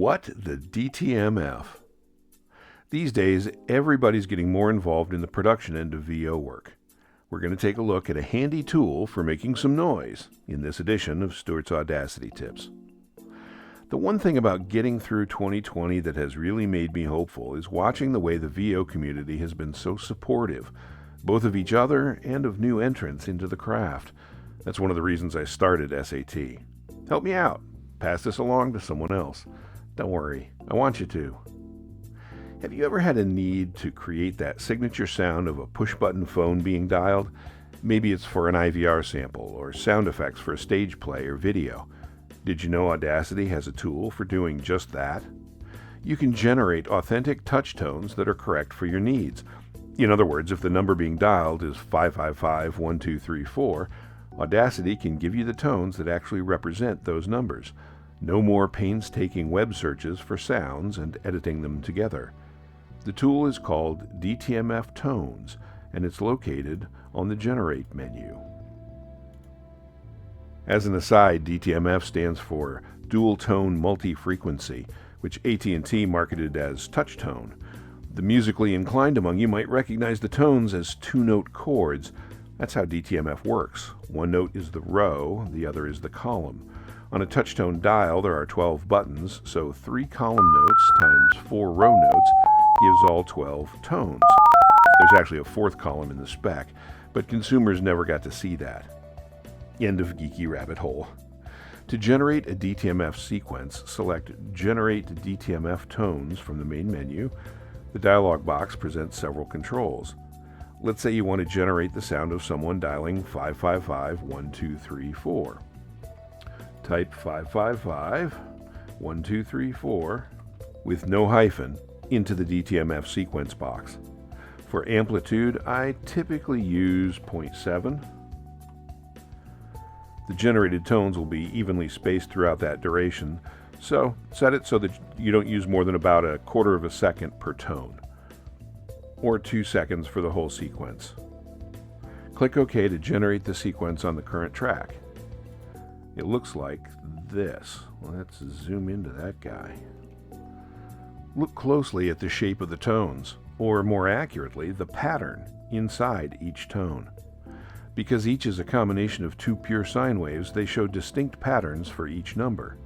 What the DTMF? These days, everybody's getting more involved in the production end of VO work. We're going to take a look at a handy tool for making some noise in this edition of Stuart's Audacity Tips. The one thing about getting through 2020 that has really made me hopeful is watching the way the VO community has been so supportive, both of each other and of new entrants into the craft. That's one of the reasons I started SAT. Help me out. Pass this along to someone else. Don't worry, I want you to. Have you ever had a need to create that signature sound of a push-button phone being dialed? Maybe it's for an IVR sample or sound effects for a stage play or video. Did you know Audacity has a tool for doing just that? You can generate authentic touch tones that are correct for your needs. In other words, if the number being dialed is 555-1234, Audacity can give you the tones that actually represent those numbers. No more painstaking web searches for sounds and editing them together. The tool is called DTMF Tones, and it's located on the Generate menu. As an aside, DTMF stands for Dual Tone Multi-Frequency, which AT&T marketed as touch tone. The musically inclined among you might recognize the tones as two-note chords. That's how DTMF works. One note is the row, the other is the column. On a touch-tone dial, there are 12 buttons, so 3 column notes times 4 row notes gives all 12 tones. There's actually a 4th column in the spec, but consumers never got to see that. End of geeky rabbit hole. To generate a DTMF sequence, select Generate DTMF Tones from the main menu. The dialog box presents several controls. Let's say you want to generate the sound of someone dialing 555-1234. Type 555-1234 with no hyphen into the DTMF sequence box. For amplitude, I typically use 0.7. The generated tones will be evenly spaced throughout that duration, so set it so that you don't use more than about 1/4 of a second per tone, or 2 seconds for the whole sequence. Click OK to generate the sequence on the current track. It looks like this. Let's zoom into that guy. Look closely at the shape of the tones, or more accurately, the pattern inside each tone. Because each is a combination of 2 pure sine waves, they show distinct patterns for each number.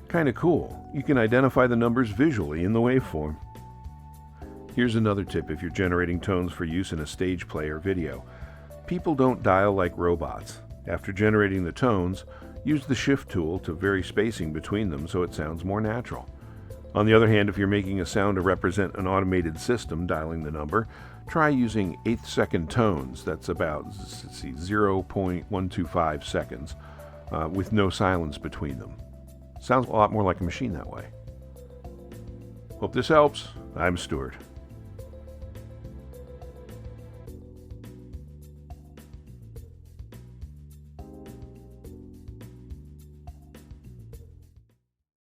Kinda cool. You can identify the numbers visually in the waveform. Here's another tip if you're generating tones for use in a stage play or video. People don't dial like robots. After generating the tones, use the shift tool to vary spacing between them so it sounds more natural. On the other hand, if you're making a sound to represent an automated system dialing the number, try using 1/8 second tones. That's about 0.125 seconds, with no silence between them. Sounds a lot more like a machine that way. Hope this helps. I'm Stuart.